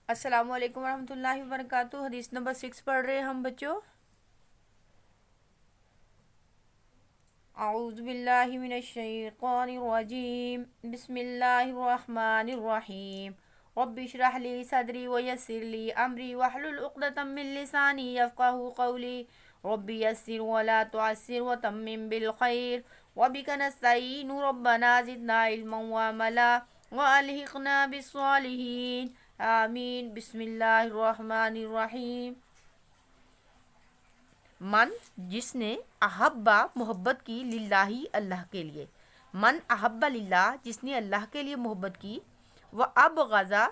السلام علیکم ورحمۃ اللہ وبرکاتہ۔ حدیث نمبر 6 پڑھ رہے ہیں ہم بچوں۔ اعوذ باللہ من الشیطان الرجیم، بسم اللہ الرحمن الرحیم۔ رب اشرح لی صدری ویسر لی امری واحلل عقدۃ من لسانی یفقہوا قولی۔ رب یسر ولا تعسر وتمم بالخیر وبک نستعین ربنا زدنا علما وعملا والحقنا بالصالحین آمین۔ بسم اللہ الرحمن الرحیم۔ من جس نے احبا محبت کی للہ اللہ کے لیے، من احب للہ جس نے اللہ کے لیے محبت کی، وہ ابغضا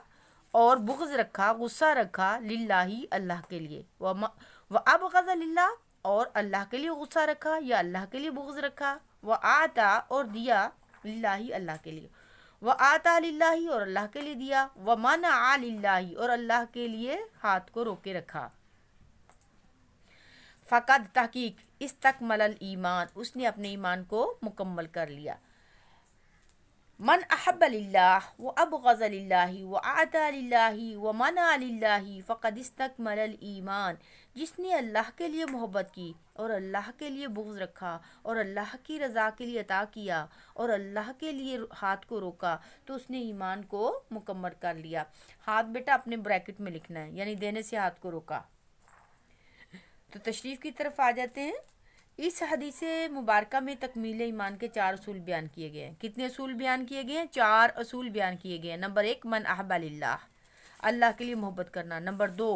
اور بغض رکھا، غصہ رکھا، للہ اللہ کے لیے، وہ ابغض للہ اور اللہ کے لیے غصہ رکھا یا اللہ کے لیے بغض رکھا، وہ آتا اور دیا للہ اللہ کے لیے، وہ آتا للہ اور اللہ کے لیے دیا، وہ منع للہ اور اللہ کے لیے ہاتھ کو روکے رکھا۔ فقد تحقیق استکمل الایمان اس نے اپنے ایمان کو مکمل کر لیا۔ من احب للہ و ابغض للہ و اعطى للہ و منع للہ فقد استکمل الایمان جس نے اللہ کے لیے محبت کی اور اللہ کے لیے بغض رکھا اور اللہ کی رضا کے لیے عطا کیا اور اللہ کے لیے ہاتھ کو روکا تو اس نے ایمان کو مکمل کر لیا۔ ہاتھ بیٹا اپنے بریکٹ میں لکھنا ہے، یعنی دینے سے ہاتھ کو روکا۔ تو تشریف کی طرف آ جاتے ہیں۔ اس حدیث مبارکہ میں تکمیل ایمان کے 4 اصول بیان کیے گئے ہیں۔ کتنے اصول بیان کیے گئے ہیں؟ 4 اصول بیان کیے گئے ہیں۔ نمبر 1 من احب للہ اللہ کے لیے محبت کرنا۔ نمبر 2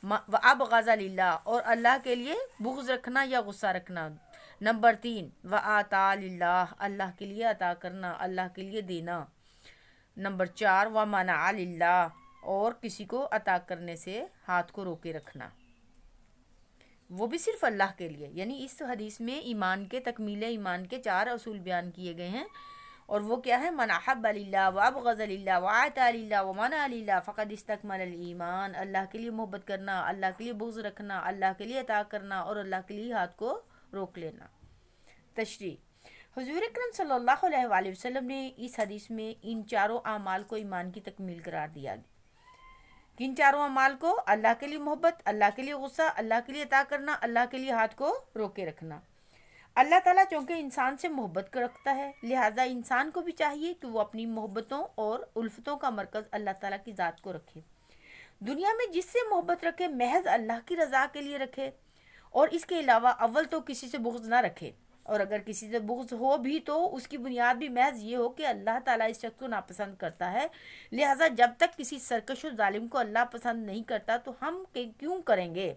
وابغض للہ اور اللہ کے لیے بغض رکھنا یا غصہ رکھنا۔ نمبر 3 وآتا للہ اللہ کے لیے عطا کرنا، اللہ کے لیے دینا۔ نمبر 4 ومنع للہ اور کسی کو عطا کرنے سے ہاتھ کو روکے رکھنا، وہ بھی صرف اللہ کے لیے۔ یعنی اس حدیث میں ایمان کے تکمیل ایمان کے 4 اصول بیان کیے گئے ہیں، اور وہ کیا ہے؟ من احب للہ وابغض للہ وآتا للہ ومنع للہ فقد استکمل الایمان اللہ کے لیے محبت کرنا، اللہ کے لیے بغض رکھنا، اللہ کے لیے عطا کرنا اور اللہ کے لیے ہاتھ کو روک لینا۔ تشریح: حضور اکرم صلی اللہ علیہ وآلہ وسلم نے اس حدیث میں ان 4 اعمال کو ایمان کی تکمیل قرار دیا۔ کن 4 اعمال کو؟ اللہ کے لیے محبت، اللہ کے لیے غصہ، اللہ کے لیے عطا کرنا، اللہ کے لیے ہاتھ کو روکے رکھنا۔ اللہ تعالیٰ چونکہ انسان سے محبت کو رکھتا ہے، لہٰذا انسان کو بھی چاہیے کہ وہ اپنی محبتوں اور الفتوں کا مرکز اللہ تعالیٰ کی ذات کو رکھے۔ دنیا میں جس سے محبت رکھے محض اللہ کی رضا کے لیے رکھے، اور اس کے علاوہ اول تو کسی سے بغض نہ رکھے، اور اگر کسی سے بغض ہو بھی تو اس کی بنیاد بھی محض یہ ہو کہ اللہ تعالیٰ اس شخص کو ناپسند کرتا ہے، لہٰذا جب تک کسی سرکش و ظالم کو اللہ پسند نہیں کرتا تو ہم کیوں کریں گے۔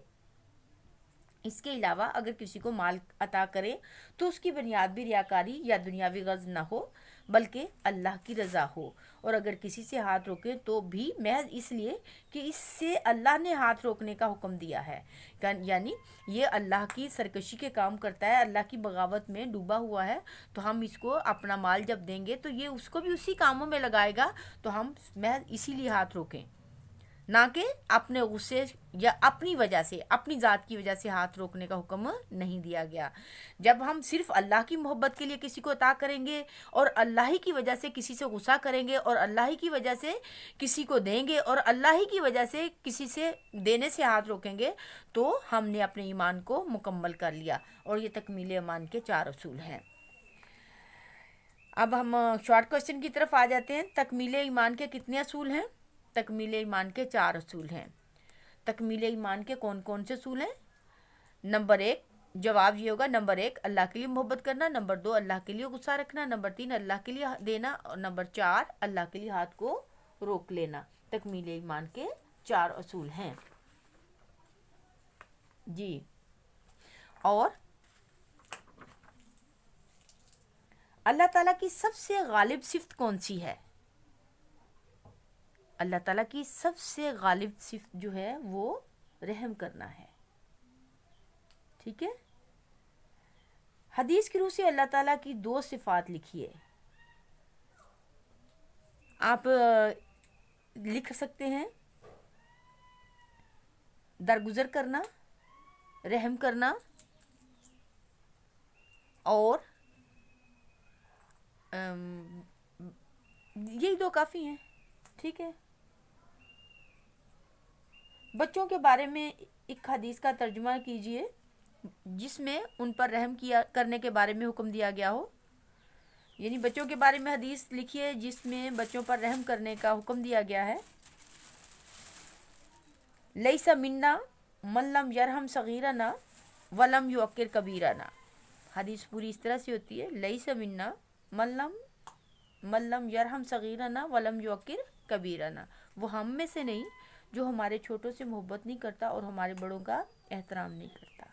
اس کے علاوہ اگر کسی کو مال عطا کرے تو اس کی بنیاد بھی ریاکاری یا دنیاوی غرض نہ ہو بلکہ اللہ کی رضا ہو، اور اگر کسی سے ہاتھ روکے تو بھی محض اس لیے کہ اس سے اللہ نے ہاتھ روکنے کا حکم دیا ہے، یعنی یہ اللہ کی سرکشی کے کام کرتا ہے، اللہ کی بغاوت میں ڈوبا ہوا ہے، تو ہم اس کو اپنا مال جب دیں گے تو یہ اس کو بھی اسی کاموں میں لگائے گا، تو ہم محض اسی لیے ہاتھ روکیں، نہ کہ اپنے غصے یا اپنی وجہ سے، اپنی ذات کی وجہ سے ہاتھ روکنے کا حکم نہیں دیا گیا۔ جب ہم صرف اللہ کی محبت کے لیے کسی کو عطا کریں گے اور اللہ ہی کی وجہ سے کسی سے غصہ کریں گے اور اللہ ہی کی وجہ سے کسی کو دیں گے اور اللہ ہی کی وجہ سے کسی سے دینے سے ہاتھ روکیں گے تو ہم نے اپنے ایمان کو مکمل کر لیا، اور یہ تکمیل ایمان کے 4 اصول ہیں۔ اب ہم شارٹ کوسچن کی طرف آ جاتے ہیں۔ تکمیل ایمان کے کتنے اصول ہیں؟ تکمیل ایمان کے 4 اصول ہیں۔ تکمیل ایمان کے کون کون سے اصول ہیں؟ نمبر 1 جواب یہ ہوگا، نمبر 1 اللہ کے لیے محبت کرنا، نمبر 2 اللہ کے لیے غصہ رکھنا، نمبر 3 اللہ کے لیے دینا، اور نمبر 4 اللہ کے لیے ہاتھ کو روک لینا۔ تکمیل ایمان کے 4 اصول ہیں جی۔ اور اللہ تعالیٰ کی سب سے غالب صفت کون سی ہے؟ اللہ تعالیٰ کی سب سے غالب صفت جو ہے وہ رحم کرنا ہے، ٹھیک ہے؟ حدیث کی روح سے اللہ تعالیٰ کی 2 صفات لکھیے، آپ لکھ سکتے ہیں: درگزر کرنا، رحم کرنا، اور یہی 2 کافی ہیں، ٹھیک ہے؟ بچوں کے بارے میں ایک حدیث کا ترجمہ کیجئے جس میں ان پر رحم کرنے کے بارے میں حکم دیا گیا ہو. یعنی بچوں کے بارے میں حدیث لکھیے جس میں بچوں پر رحم کرنے کا حکم دیا گیا ہے. لیس منا من لم یرحم صغیرنا ولم یوقر کبیرنا. حدیث پوری اس طرح سے ہوتی ہے، لیس منا من لم یرحم صغیرنا ولم یوقر کبیرنا. وہ ہم میں سے نہیں جو ہمارے چھوٹوں سے محبت نہیں کرتا اور ہمارے بڑوں کا احترام نہیں کرتا.